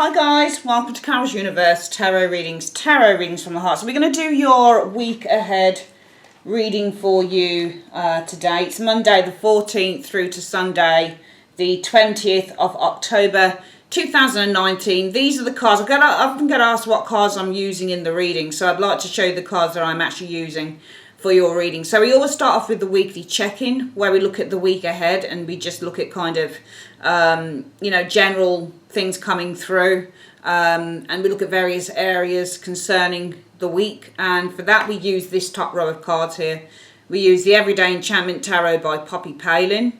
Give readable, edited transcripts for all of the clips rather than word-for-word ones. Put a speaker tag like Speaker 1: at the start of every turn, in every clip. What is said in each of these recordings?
Speaker 1: Hi guys, welcome to Carol's Universe Tarot Readings from the Heart. So we're going to do your week ahead reading for you today. It's Monday the 14th through to Sunday the 20th of October 2019. These are the cards. I often get asked what cards I'm using in the reading, so I'd like to show you the cards that I'm actually using for your reading. So we always start off with the weekly check-in, where we look at the week ahead and we just look at kind of general things coming through, and we look at various areas concerning the week. And for that we use this top row of cards here. We use the Everyday Enchantment Tarot by Poppy Palin.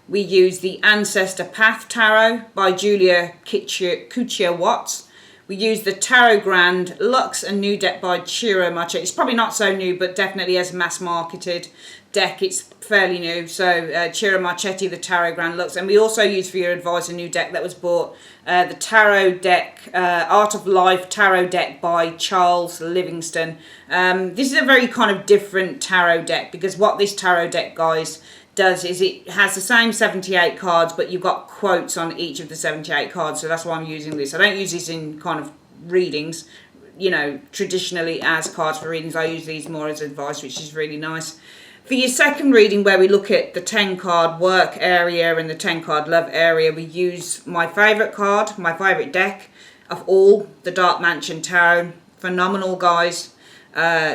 Speaker 1: We use the Ancestor Path Tarot by Julia Kuchia Watts. We use the Tarot Grand Luxe and New deck by Ciro Marchetti. It's probably not so new, but definitely as a mass marketed deck, it's fairly new. So Ciro Marchetti, the Tarot Grand Luxe. And we also use for your advice a new deck that was bought, the Tarot deck, Art of Life Tarot deck by Charles Livingston. This is a very kind of different tarot deck, because what this tarot deck, guys, does is it has the same 78 cards, but you've got quotes on each of the 78 cards. So that's why I'm using this. I don't use this in kind of readings, traditionally as cards for readings. I use these more as advice, which is really nice. For your second reading, where we look at the 10 card work area and the 10 card love area, we use my favourite card, my favourite deck of all, the Dark Mansion Tarot. Phenomenal, guys.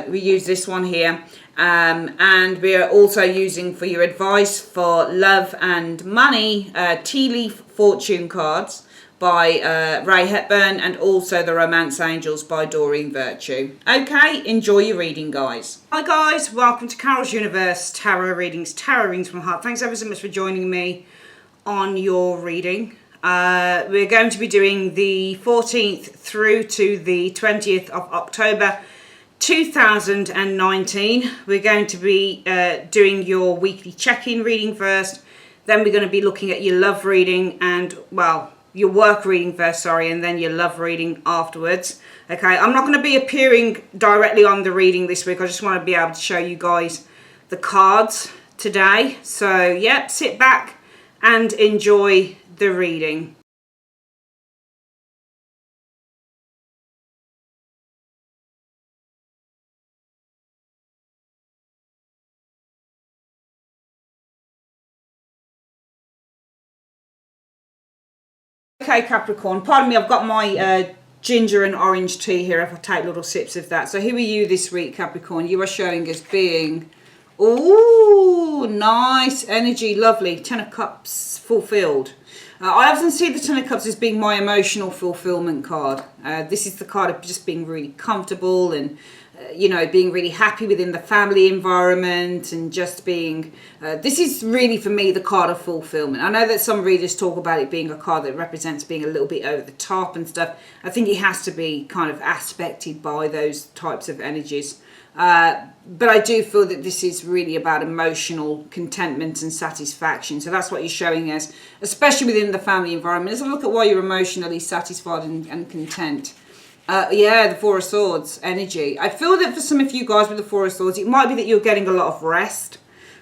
Speaker 1: We use this one here. And we are also using for your advice for love and money, Tea Leaf Fortune cards by Ray Hepburn, and also the Romance Angels by Doreen Virtue. Okay, enjoy your reading, guys. Hi guys, welcome to Carol's Universe Tarot Readings from the Heart. Thanks ever so much for joining me on your reading. We're going to be doing the 14th through to the 20th of October 2019. We're going to be doing your weekly check-in reading first. Then we're going to be looking at your love reading and, well, your work reading first, sorry, and then your love reading afterwards. Okay, I'm not going to be appearing directly on the reading this week. I just want to be able to show you guys the cards today. So, yeah, sit back and enjoy the reading. Okay, Capricorn, pardon me, I've got my ginger and orange tea here if I take little sips of that. So who are you this week, Capricorn? You are showing as being, ooh, nice energy, lovely. 10 of Cups fulfilled. I often see the 10 of Cups as being my emotional fulfillment card. This is the card of just being really comfortable and being really happy within the family environment, and just being, this is really for me the card of fulfillment. I know that some readers talk about it being a card that represents being a little bit over the top and stuff. I think it has to be kind of aspected by those types of energies. But I do feel that this is really about emotional contentment and satisfaction. So that's what you're showing us, especially within the family environment. Let's have a look at why you're emotionally satisfied and content. Yeah, the Four of Swords energy. I feel that for some of you guys with the Four of Swords, it might be that you're getting a lot of rest,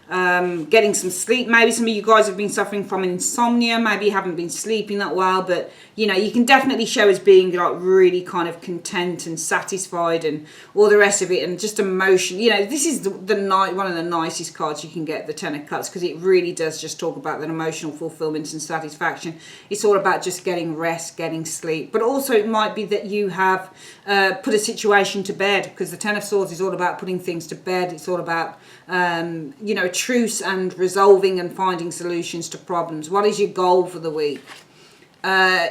Speaker 1: getting some sleep. Maybe some of you guys have been suffering from insomnia. Maybe you haven't been sleeping that well, but you can definitely show as being like really kind of content and satisfied and all the rest of it, and just emotion. This is one of the nicest cards you can get, the 10 of Cups, because it really does just talk about that emotional fulfillment and satisfaction. It's all about just getting rest, getting sleep, but also it might be that you have put a situation to bed, because the 10 of Swords is all about putting things to bed. It's all about truce and resolving and finding solutions to problems. What is your goal for the week?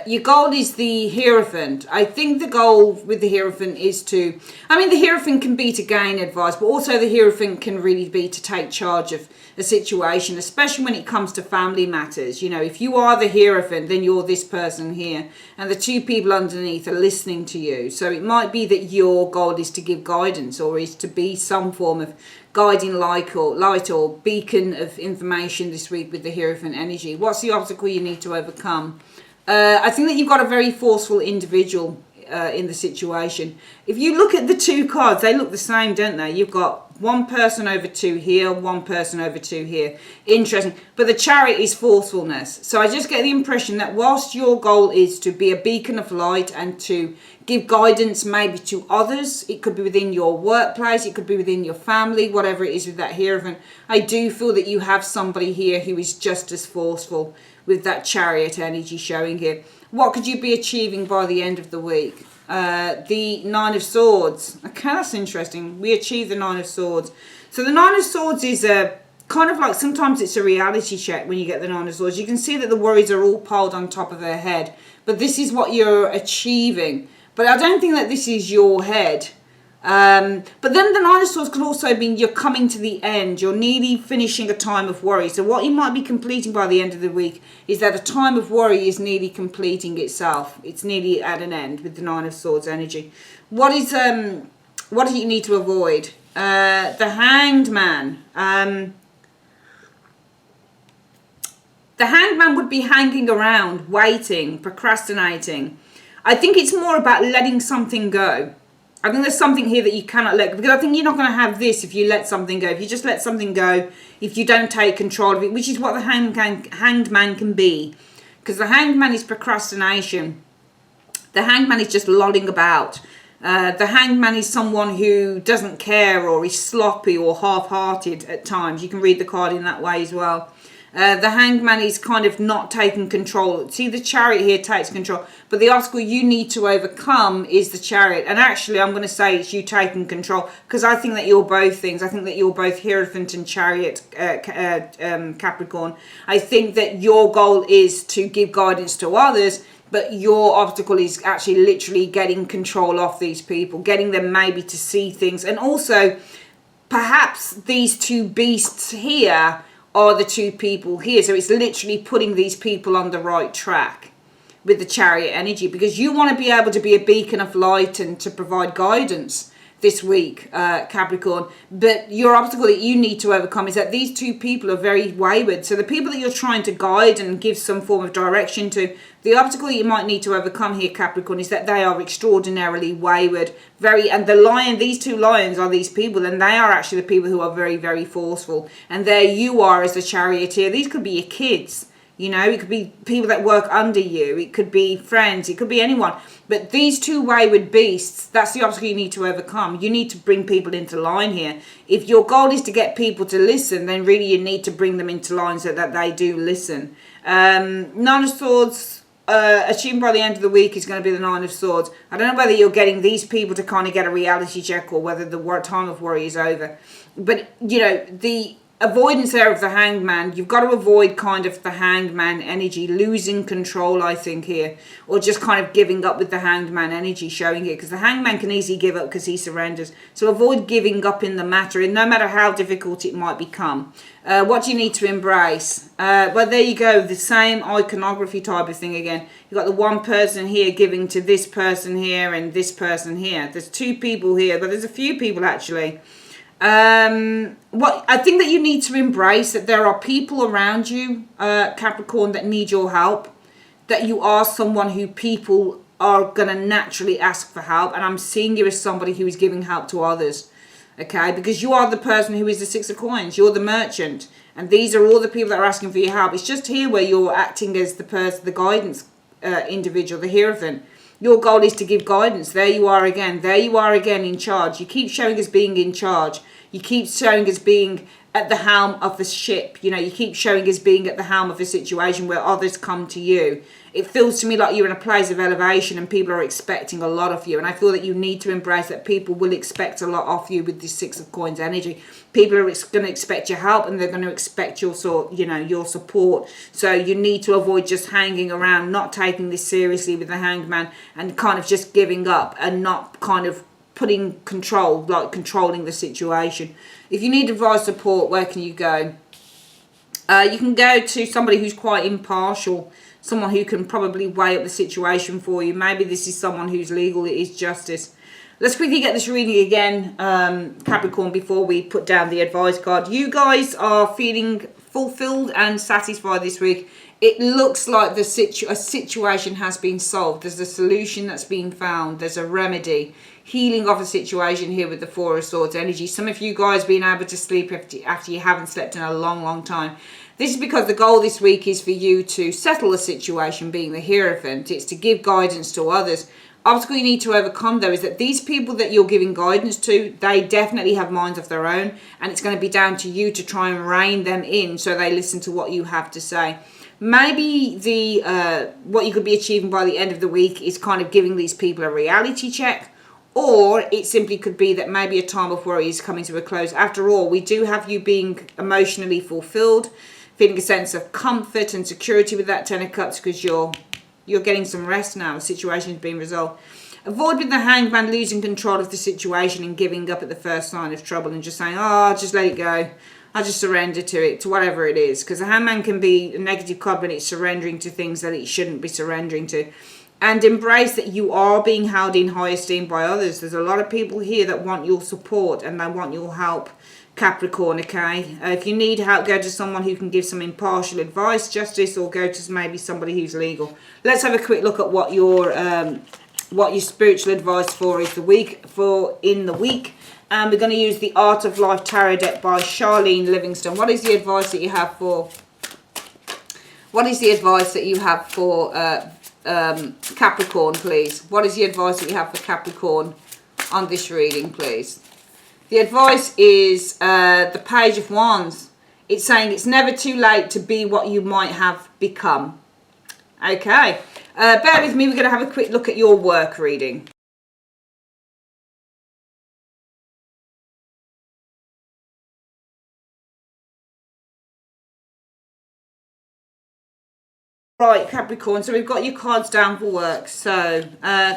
Speaker 1: Your goal is the Hierophant. I think the goal with the Hierophant is the Hierophant can be to gain advice, but also the Hierophant can really be to take charge of a situation, especially when it comes to family matters. If you are the Hierophant, then you're this person here, and the two people underneath are listening to you. So it might be that your goal is to give guidance, or is to be some form of guiding light or beacon of information this week with the Hierophant energy. What's the obstacle you need to overcome? I think that you've got a very forceful individual in the situation. If you look at the two cards, they look the same, don't they? You've got One person over 2 here, one person over 2 here. Interesting. But the Chariot is forcefulness. So I just get the impression that whilst your goal is to be a beacon of light and to give guidance maybe to others, it could be within your workplace, it could be within your family, whatever it is with that Hierophant, I do feel that you have somebody here who is just as forceful with that Chariot energy showing here. What could you be achieving by the end of the week? The 9 of Swords. Okay, that's interesting. We achieve the 9 of Swords. So the 9 of Swords is a kind of like, sometimes it's a reality check when you get the 9 of Swords. You can see that the worries are all piled on top of their head. But this is what you're achieving. But I don't think that this is your head. But then the 9 of Swords can also mean you're coming to the end. You're nearly finishing a time of worry. So what you might be completing by the end of the week is that a time of worry is nearly completing itself. It's nearly at an end with the 9 of Swords energy. What do you need to avoid? The Hanged Man. The Hanged Man would be hanging around, waiting, procrastinating. I think it's more about letting something go. I think there's something here that you cannot let go, because I think you're not going to have this if you let something go. If you just let something go, if you don't take control of it, which is what the Hanged Man can be. Because the Hanged Man is procrastination. The Hanged Man is just lolling about. The Hanged Man is someone who doesn't care or is sloppy or half-hearted at times. You can read the card in that way as well. The Hanged Man is kind of not taking control. See, the Chariot here takes control. But the obstacle you need to overcome is the Chariot. And actually, I'm going to say it's you taking control. Because I think that you're both things. I think that you're both Hierophant and Chariot, Capricorn. I think that your goal is to give guidance to others. But your obstacle is actually literally getting control of these people. Getting them maybe to see things. And also, perhaps these two beasts here are the two people here. So it's literally putting these people on the right track with the Chariot energy, because you want to be able to be a beacon of light and to provide guidance this week, Capricorn. But your obstacle that you need to overcome is that these two people are very wayward. So the people that you're trying to guide and give some form of direction to, the obstacle that you might need to overcome here, Capricorn, is that they are extraordinarily wayward. And the lion, these two lions are these people, and they are actually the people who are very, very forceful. And there you are as the Charioteer. These could be your kids. You know, it could be people that work under you. It could be friends. It could be anyone. But these two wayward beasts, that's the obstacle you need to overcome. You need to bring people into line here. If your goal is to get people to listen, then really you need to bring them into line so that they do listen. 9 of Swords, achieved by the end of the week is going to be the 9 of Swords. I don't know whether you're getting these people to kind of get a reality check or whether the time of worry is over. But, you know, the avoidance there of the Hanged Man, you've got to avoid kind of the Hanged Man energy, losing control, I think, here, or just kind of giving up with the Hanged Man energy showing here, because the Hanged Man can easily give up because he surrenders. So avoid giving up in the matter, and no matter how difficult it might become. What do you need to embrace? Well, there you go, the same iconography type of thing again. You've got the one person here giving to this person here and this person here. There's two people here, but there's a few people actually. What I think that you need to embrace that there are people around you, Capricorn, that need your help, that you are someone who people are going to naturally ask for help. And I'm seeing you as somebody who is giving help to others. Okay, because you are the person who is the 6 of coins. You're the merchant. And these are all the people that are asking for your help. It's just here where you're acting as the person, the guidance individual, the Hierophant. Your goal is to give guidance. There you are again. There you are again in charge. You keep showing as being in charge. You keep showing as being at the helm of the ship. You know, you keep showing as being at the helm of a situation where others come to you. It feels to me like you're in a place of elevation and people are expecting a lot of you. And I feel that you need to embrace that people will expect a lot of you with this 6 of coins energy. People are going to expect your help and they're going to expect your your support. So you need to avoid just hanging around, not taking this seriously with the Hanged Man and kind of just giving up and not kind of putting control, like controlling the situation. If you need advice, support, where can you go? You can go to somebody who's quite impartial, someone who can probably weigh up the situation for you. Maybe this is someone who's legal, it is justice. Let's quickly get this reading again, Capricorn, before we put down the advice card. You guys are feeling fulfilled and satisfied this week. it looks like a situation has been solved. There's a solution that's been found. There's a remedy. Healing of a situation here with the Four of Swords energy. Some of you guys being able to sleep after you haven't slept in a long, long time. This is because the goal this week is for you to settle a situation, being the Hierophant. It's to give guidance to others. Obstacle you need to overcome, though, is that these people that you're giving guidance to, they definitely have minds of their own. And it's going to be down to you to try and rein them in so they listen to what you have to say. Maybe what you could be achieving by the end of the week is kind of giving these people a reality check, or it simply could be that maybe a time of worry is coming to a close. After all, we do have you being emotionally fulfilled, feeling a sense of comfort and security with that Ten of Cups because you're getting some rest now. The situation is being resolved. Avoid with the Hangman losing control of the situation and giving up at the first sign of trouble and just saying, oh, just let it go. I'll just surrender to it, to whatever it is. Because the Hangman can be a negative card when it's surrendering to things that it shouldn't be surrendering to. And embrace that you are being held in high esteem by others. There's a lot of people here that want your support and they want your help, Capricorn, okay? If you need help, go to someone who can give some impartial advice, justice, or go to maybe somebody who's legal. Let's have a quick look at what your spiritual advice is in the week. And we're going to use the Art of Life Tarot deck by Charlene Livingston. What is the advice that you have for? What is the advice that you have for Capricorn, please? What is the advice that you have for Capricorn on this reading, please? The advice is the Page of Wands. It's saying it's never too late to be what you might have become. Okay. Bear with me. We're going to have a quick look at your work reading. Right, Capricorn, so we've got your cards down for work. So,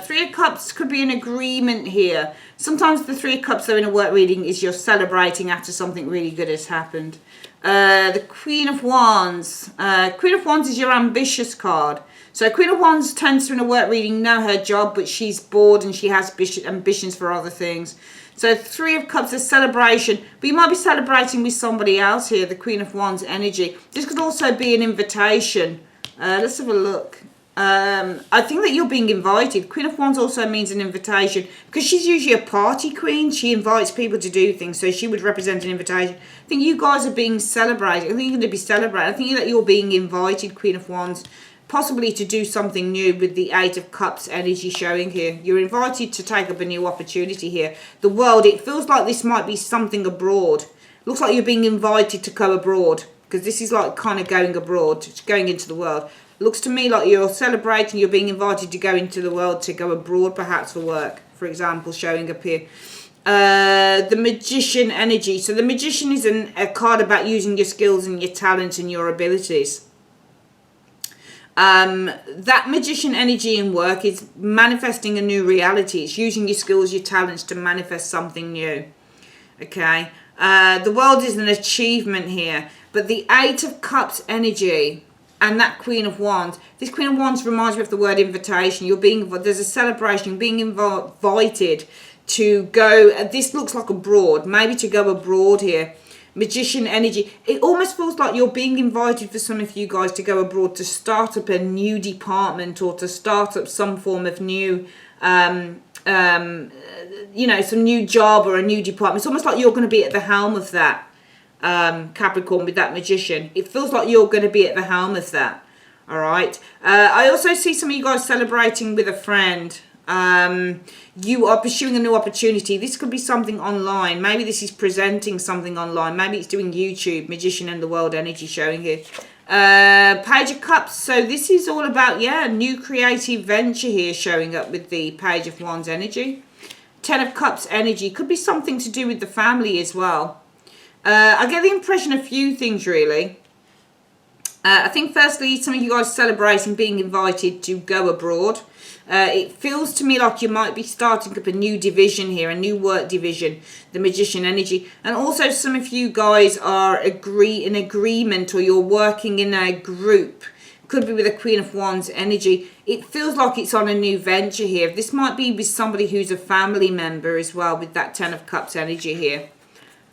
Speaker 1: Three of Cups could be an agreement here. Sometimes the Three of Cups, though, in a work reading is you're celebrating after something really good has happened. The Queen of Wands. Queen of Wands is your ambitious card. So, Queen of Wands tends to, in a work reading, know her job, but she's bored and she has ambitions for other things. So, Three of Cups is celebration, but you might be celebrating with somebody else here, the Queen of Wands energy. This could also be an invitation. Let's have a look. I think that you're being invited. Queen of Wands also means an invitation because she's usually a party queen. She invites people to do things, so she would represent an invitation. I think you guys are being celebrated. I think you're going to be celebrated. I think that you're being invited, Queen of Wands, possibly to do something new with the Eight of Cups energy showing here. You're invited to take up a new opportunity here. The world, it feels like this might be something abroad. Looks like you're being invited to go abroad. Because this is like kind of going abroad, going into the world. Looks to me like you're celebrating, you're being invited to go into the world, to go abroad perhaps for work, for example, showing up here. The Magician energy. So the Magician is a card about using your skills and your talents and your abilities. That Magician energy in work is manifesting a new reality. It's using your skills, your talents to manifest something new. Okay. The world is an achievement here. But the Eight of Cups energy and that Queen of Wands, this Queen of Wands reminds me of the word invitation. There's a celebration, you're being invited to go, this looks like abroad, maybe to go abroad here. Magician energy, it almost feels like you're being invited for some of you guys to go abroad to start up a new department or to start up some form of new, some new job or a new department. It's almost like you're going to be at the helm of that. Capricorn with that Magician. It feels like you're going to be at the helm of that. All right. I also see some of you guys celebrating with a friend. You are pursuing a new opportunity. This could be something online. Maybe this is presenting something online. Maybe it's doing YouTube. Magician and the World energy showing here. Page of Cups. So this is all about, new creative venture here showing up with the Page of Wands energy. Ten of Cups energy. Could be something to do with the family as well. I get the impression of a few things, really. I think, firstly, some of you guys celebrating being invited to go abroad. It feels to me like you might be starting up a new division here, a new work division, the Magician energy. And also, some of you guys are in agreement or you're working in a group. Could be with a Queen of Wands energy. It feels like it's on a new venture here. This might be with somebody who's a family member as well with that Ten of Cups energy here.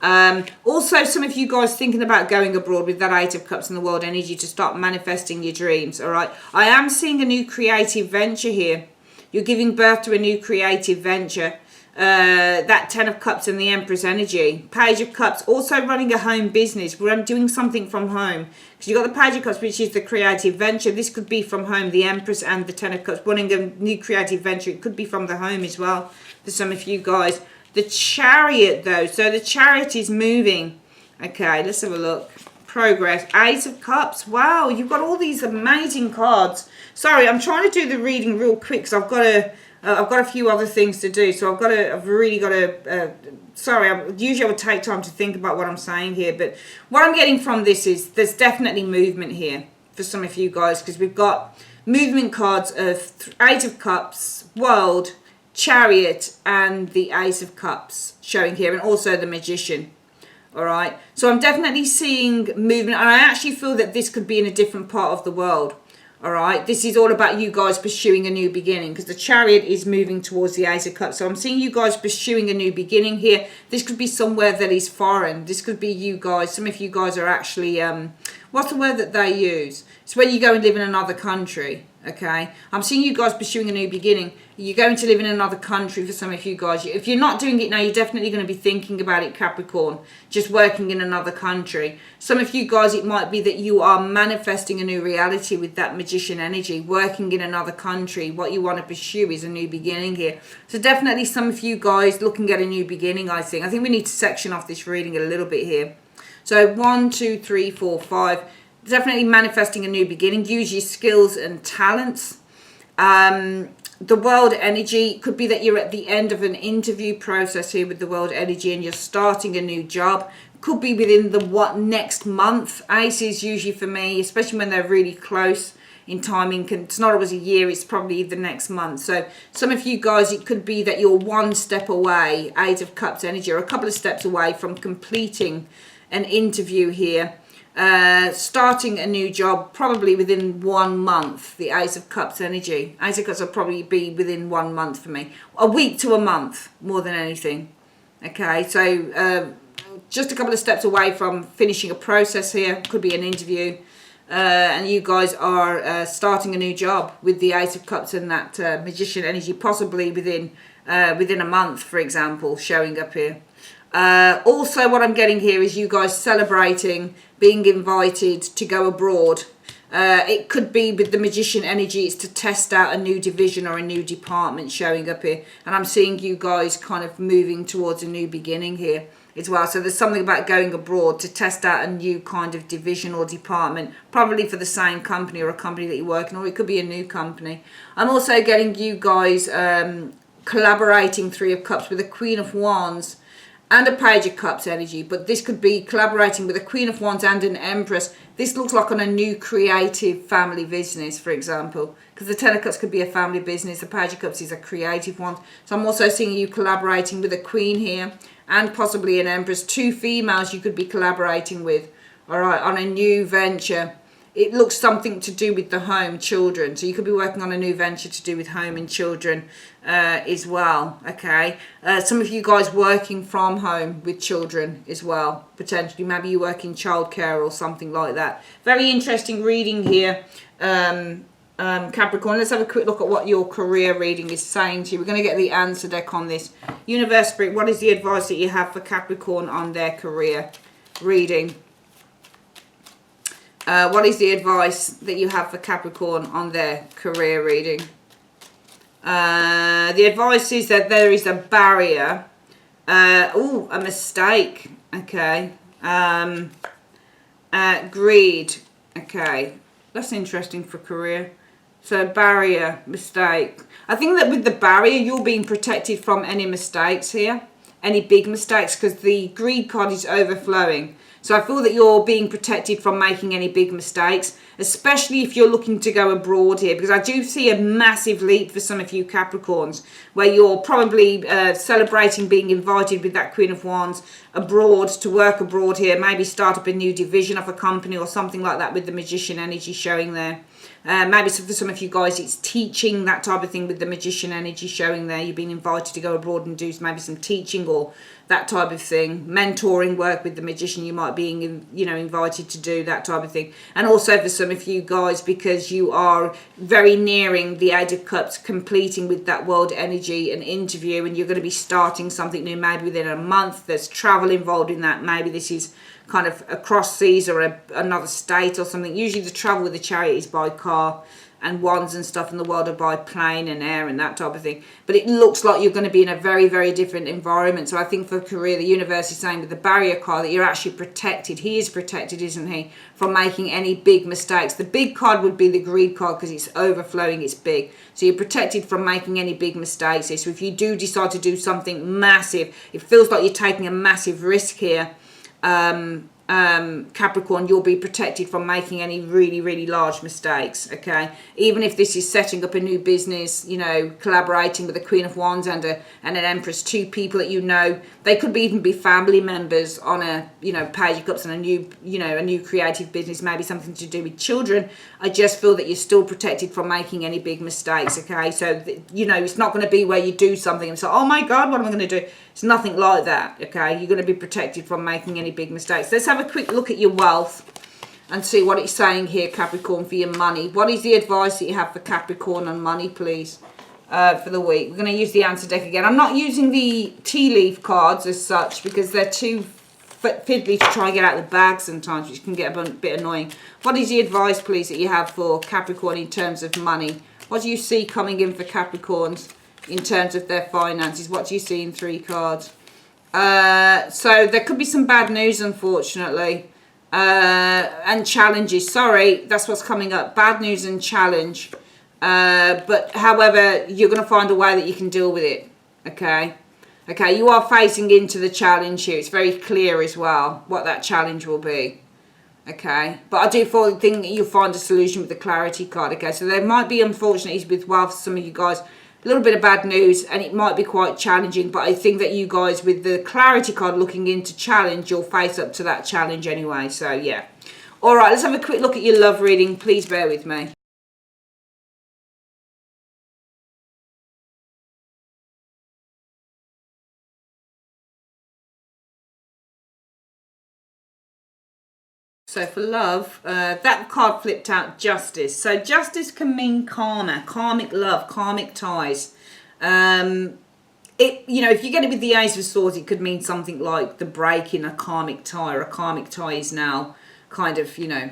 Speaker 1: Also, some of you guys thinking about going abroad with that Eight of Cups and the World Energy to start manifesting your dreams, all right? I am seeing a new creative venture here. You're giving birth to a new creative venture. That Ten of Cups and the Empress energy. Page of Cups, also running a home business. We're doing something from home. Because you've got the Page of Cups, which is the creative venture. This could be from home. The Empress and the Ten of Cups, running a new creative venture. It could be from the home as well for some of you guys. The Chariot, though. So the Chariot is moving. Okay, let's have a look. Progress. Ace of Cups. Wow, you've got all these amazing cards. Sorry, I'm trying to do the reading real quick, so I've got a few other things to do. So I've really got to, usually I would take time to think about what I'm saying here. But what I'm getting from this is there's definitely movement here for some of you guys. Because we've got movement cards of Eight of Cups, World, Chariot, and the Ace of Cups showing here. And also the Magician. All right. So I'm definitely seeing movement. And I actually feel that this could be in a different part of the world. All right, this is all about you guys pursuing a new beginning because the Chariot is moving towards the Ace of Cups. So I'm seeing you guys pursuing a new beginning here. This could be somewhere that is foreign. This could be you guys. Some of you guys are actually, what's the word that they use? It's when you go and live in another country. Okay, I'm seeing you guys pursuing a new beginning. You're going to live in another country for some of you guys. If you're not doing it now, you're definitely going to be thinking about it, Capricorn, just working in another country. Some of you guys, it might be that you are manifesting a new reality with that Magician energy, working in another country. What you want to pursue is a new beginning here. So definitely some of you guys looking at a new beginning, I think. I think we need to section off this reading a little bit here. So 1, 2, 3, 4, 5. Definitely manifesting a new beginning. Use your skills and talents. The World Energy could be that you're at the end of an interview process here with the World Energy and you're starting a new job. Could be within the next month. Ace is usually for me, especially when they're really close in timing. It's not always a year, it's probably the next month. So some of you guys, it could be that you're one step away, Eight of Cups energy, or a couple of steps away from completing an interview here. Starting a new job probably within 1 month. The Ace of Cups energy. Ace of Cups will probably be within 1 month for me. A week to a month more than anything. Okay, so just a couple of steps away from finishing a process here. Could be an interview. And you guys are starting a new job with the Ace of Cups and that Magician energy, possibly within a month, for example, showing up here. Also, what I'm getting here is you guys celebrating being invited to go abroad. It could be with the Magician energy, it's to test out a new division or a new department showing up here. And I'm seeing you guys kind of moving towards a new beginning here as well. So there's something about going abroad to test out a new kind of division or department, probably for the same company or a company that you're working, or it could be a new company. I'm also getting you guys collaborating Three of Cups with a Queen of Wands and a Page of Cups energy, but this could be collaborating with a Queen of Wands and an Empress. This looks like on a new creative family business, for example, because the Ten of Cups could be a family business. The Page of Cups is a creative one. So I'm also seeing you collaborating with a Queen here and possibly an Empress. 2 females you could be collaborating with, all right, on a new venture. It looks something to do with the home, children. So you could be working on a new venture to do with home and children as well, okay? Some of you guys working from home with children as well, potentially. Maybe you work in childcare or something like that. Very interesting reading here, Capricorn. Let's have a quick look at what your career reading is saying to you. We're going to get the answer deck on this. Universe Spirit, what is the advice that you have for Capricorn on their career reading? What is the advice that you have for Capricorn on their career reading? The advice is that there is a barrier. A mistake. Okay. Greed. Okay. That's interesting for career. So barrier, mistake. I think that with the barrier, you're being protected from any mistakes here. Any big mistakes, because the greed card is overflowing. So I feel that you're being protected from making any big mistakes, especially if you're looking to go abroad here, because I do see a massive leap for some of you Capricorns, where you're probably celebrating being invited with that Queen of Wands abroad, to work abroad here, maybe start up a new division of a company or something like that with the Magician energy showing there. Maybe for some of you guys, it's teaching, that type of thing, with the Magician energy showing there. You've been invited to go abroad and do maybe some teaching or that type of thing. Mentoring work with the Magician, you might be, you know, invited to do that type of thing. And also for some of you guys, because you are very nearing the Eight of Cups, completing with that World energy, an interview, and you're going to be starting something new maybe within a month. There's travel involved in that. Maybe this is kind of across seas or another state or something. Usually the travel with the Chariot is by car, and wands and stuff in the world are by plane and air and that type of thing. But it looks like you're going to be in a very, very different environment. So I think for career, the universe is saying with the barrier card that you're actually protected. He is protected, isn't he, from making any big mistakes. The big card would be the greed card because it's overflowing, it's big. So you're protected from making any big mistakes here. So if you do decide to do something massive, it feels like you're taking a massive risk here. Capricorn, you'll be protected from making any really, really large mistakes, okay? Even if this is setting up a new business, you know, collaborating with the Queen of Wands and an Empress, two people that you know, they could even be family members on a, you know, Page of Cups and a new, you know, a new creative business, maybe something to do with children. I just feel that you're still protected from making any big mistakes, okay? So, you know, it's not going to be where you do something and say, oh my God, what am I going to do? It's nothing like that, okay? You're going to be protected from making any big mistakes. Let's have a quick look at your wealth and see what it's saying here, Capricorn, for your money. What is the advice that you have for Capricorn on money, please, for the week? We're going to use the answer deck again. I'm not using the tea leaf cards as such because they're too fiddly to try and get out of the bag sometimes, which can get a bit annoying. What is the advice, please, that you have for Capricorn in terms of money? What do you see coming in for Capricorns in terms of their finances? What do you see in 3 cards? So there could be some bad news, unfortunately, and challenges. Sorry, that's what's coming up. Bad news and challenge. But however, you're going to find a way that you can deal with it. Okay. Okay, you are facing into the challenge here. It's very clear as well what that challenge will be. Okay, but I do think that you'll find a solution with the clarity card. Okay, so there might be, unfortunately, with wealth, some of you guys, a little bit of bad news, and it might be quite challenging, but I think that you guys, with the clarity card looking into challenge, you'll face up to that challenge anyway. So yeah. All right, let's have a quick look at your love reading. Please bear with me. So for love, that card flipped out, Justice. So Justice can mean karma, karmic love, karmic ties. It, you know, if you get it with the Ace of Swords, it could mean something like the break in a karmic tie, or a karmic tie is now kind of, you know,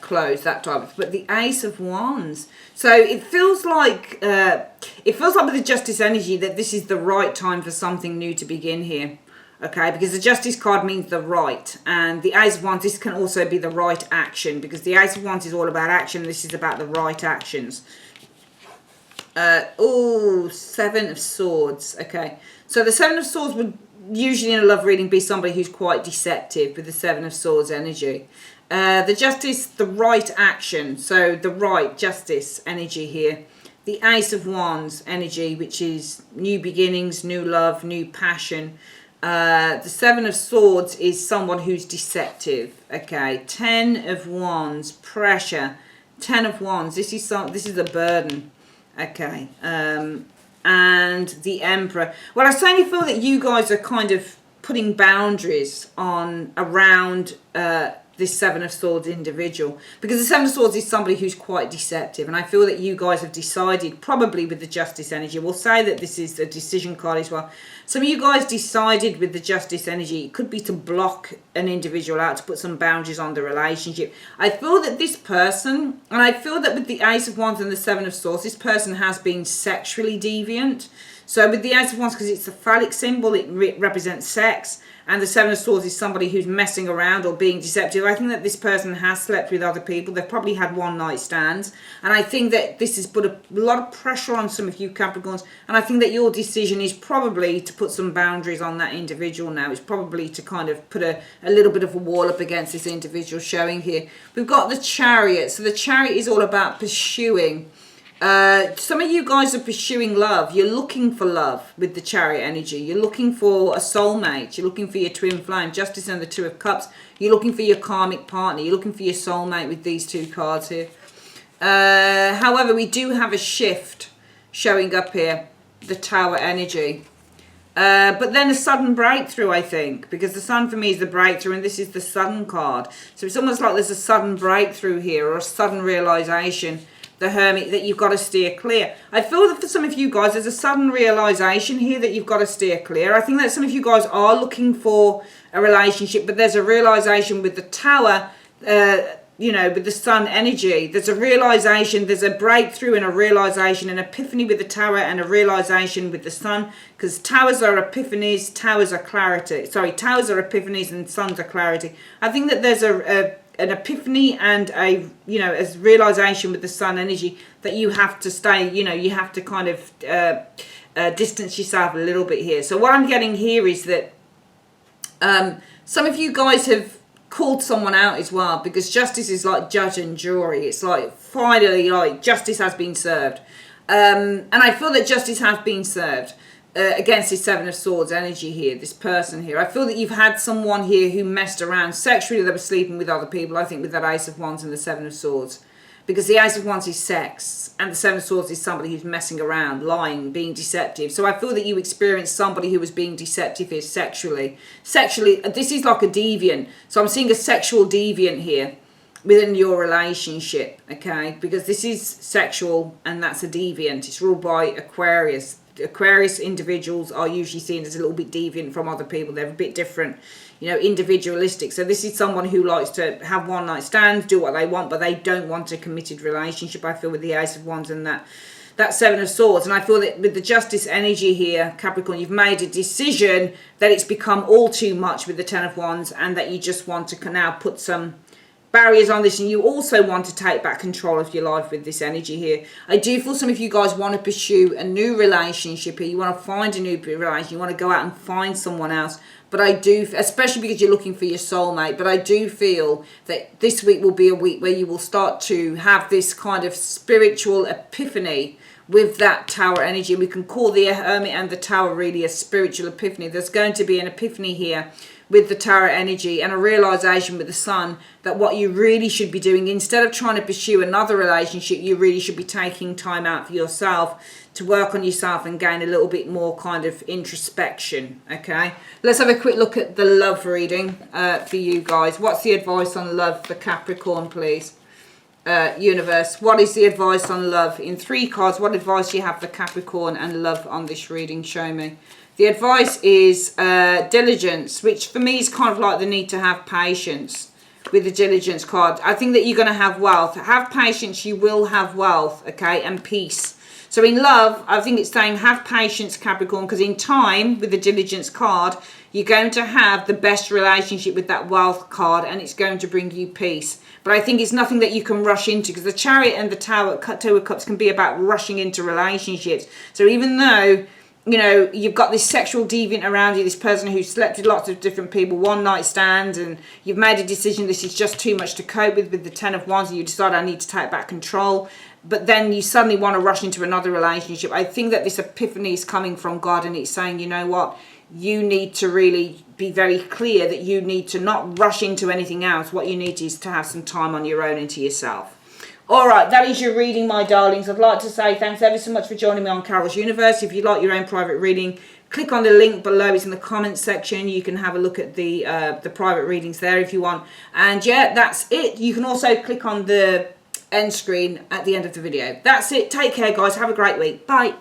Speaker 1: closed, that type of. But the Ace of Wands, so it feels like with the Justice energy that this is the right time for something new to begin here. Okay, because the Justice card means the right, and the Ace of Wands, this can also be the right action, because the Ace of Wands is all about action. This is about the right actions. Seven of Swords. Okay, so the Seven of Swords would usually in a love reading be somebody who's quite deceptive with the Seven of Swords energy. The Justice, the right action, so the right Justice energy here. The Ace of Wands energy, which is new beginnings, new love, new passion. The Seven of Swords is someone who's deceptive. Okay, 10 of Wands, pressure. 10 of Wands, this is a burden. Okay, and the Emperor. Well, I certainly feel that you guys are kind of putting boundaries around this Seven of Swords individual, because the Seven of Swords is somebody who's quite deceptive, and I feel that you guys have decided, probably with the Justice energy, we'll say that this is a decision card as well. Some of you guys decided with the Justice energy, it could be to block an individual out, to put some boundaries on the relationship. I feel that this person, and I feel that with the Ace of Wands and the Seven of Swords, this person has been sexually deviant. So with the Ace of Wands, because it's a phallic symbol, it represents sex. And the Seven of Swords is somebody who's messing around or being deceptive. I think that this person has slept with other people. They've probably had one-night stands. And I think that this has put a lot of pressure on some of you Capricorns. And I think that your decision is probably to put some boundaries on that individual now. It's probably to kind of put a little bit of a wall up against this individual showing here. We've got the Chariot. So the Chariot is all about pursuing. Some of you guys are pursuing love. You're looking for love with the Chariot energy. You're looking for a soulmate. You're looking for your twin flame. Justice and the Two of Cups. You're looking for your karmic partner. You're looking for your soulmate with these two cards here. However, we do have a shift showing up here, the Tower energy. But then a sudden breakthrough, I think, because the Sun for me is the breakthrough, and this is the Sun card. So it's almost like there's a sudden breakthrough here, or a sudden realization, the Hermit, that you've got to steer clear. I feel that for some of you guys, there's a sudden realization here that you've got to steer clear. I think that some of you guys are looking for a relationship, but there's a realization with the Tower, you know, with the Sun energy. There's a realization, there's a breakthrough and a realization, an epiphany with the Tower and a realization with the Sun, because towers are epiphanies, towers are clarity. Sorry, towers are epiphanies and suns are clarity. I think that there's an epiphany and a, you know, a realization with the Sun energy that you have to stay, you know, you have to kind of distance yourself a little bit here. So what I'm getting here is that some of you guys have called someone out as well, because justice is like judge and jury. It's like finally, like, justice has been served, and I feel that justice has been served against this Seven of Swords energy here, this person here. I feel that you've had someone here who messed around sexually. They were sleeping with other people, I think, with that Ace of Wands and the Seven of Swords, because the Ace of Wands is sex and the Seven of Swords is somebody who's messing around, lying, being deceptive. So I feel that you experienced somebody who was being deceptive here sexually. This is like a deviant. So I'm seeing a sexual deviant here within your relationship, okay? Because this is sexual and that's a deviant. It's ruled by Aquarius. Aquarius individuals are usually seen as a little bit deviant from other people. They're a bit different, you know, individualistic. So this is someone who likes to have one night stands, do what they want, but they don't want a committed relationship, I feel, with the Ace of Wands and that Seven of Swords. And I feel that with the Justice energy here, Capricorn, you've made a decision that it's become all too much with the Ten of Wands, and that you just want to now put some barriers on this, and you also want to take back control of your life with this energy here. I do feel some of you guys want to pursue a new relationship here. You want to find a new relationship. You want to go out and find someone else. But I do, especially because you're looking for your soulmate, but I do feel that this week will be a week where you will start to have this kind of spiritual epiphany with that Tower energy. And we can call the Hermit and the Tower really a spiritual epiphany. There's going to be an epiphany here with the Tower energy, and a realization with the Sun that what you really should be doing, instead of trying to pursue another relationship, you really should be taking time out for yourself to work on yourself and gain a little bit more kind of introspection. Okay, let's have a quick look at the love reading for you guys. What's the advice on love for Capricorn, please? Universe, what is the advice on love? In 3 cards, what advice do you have for Capricorn and love on this reading? Show me. The advice is diligence, which for me is kind of like the need to have patience with the diligence card. I think that you're going to have wealth. Have patience, you will have wealth, okay, and peace. So in love, I think it's saying have patience, Capricorn, because in time, with the diligence card, you're going to have the best relationship with that wealth card, and it's going to bring you peace. But I think it's nothing that you can rush into, because the Chariot and the Tower, Two of Cups, can be about rushing into relationships. So even though, you know, you've got this sexual deviant around you, this person who slept with lots of different people, one night stands, and you've made a decision this is just too much to cope with the Ten of Wands, and you decide I need to take back control, but then you suddenly want to rush into another relationship. I think that this epiphany is coming from God, and it's saying, you know what, you need to really be very clear that you need to not rush into anything else. What you need is to have some time on your own and to yourself. All right, that is your reading, my darlings. I'd like to say thanks ever so much for joining me on Carol's Universe. If you'd like your own private reading, click on the link below. It's in the comments section. You can have a look at the private readings there if you want. And yeah, that's it. You can also click on the end screen at the end of the video. That's it. Take care, guys. Have a great week. Bye.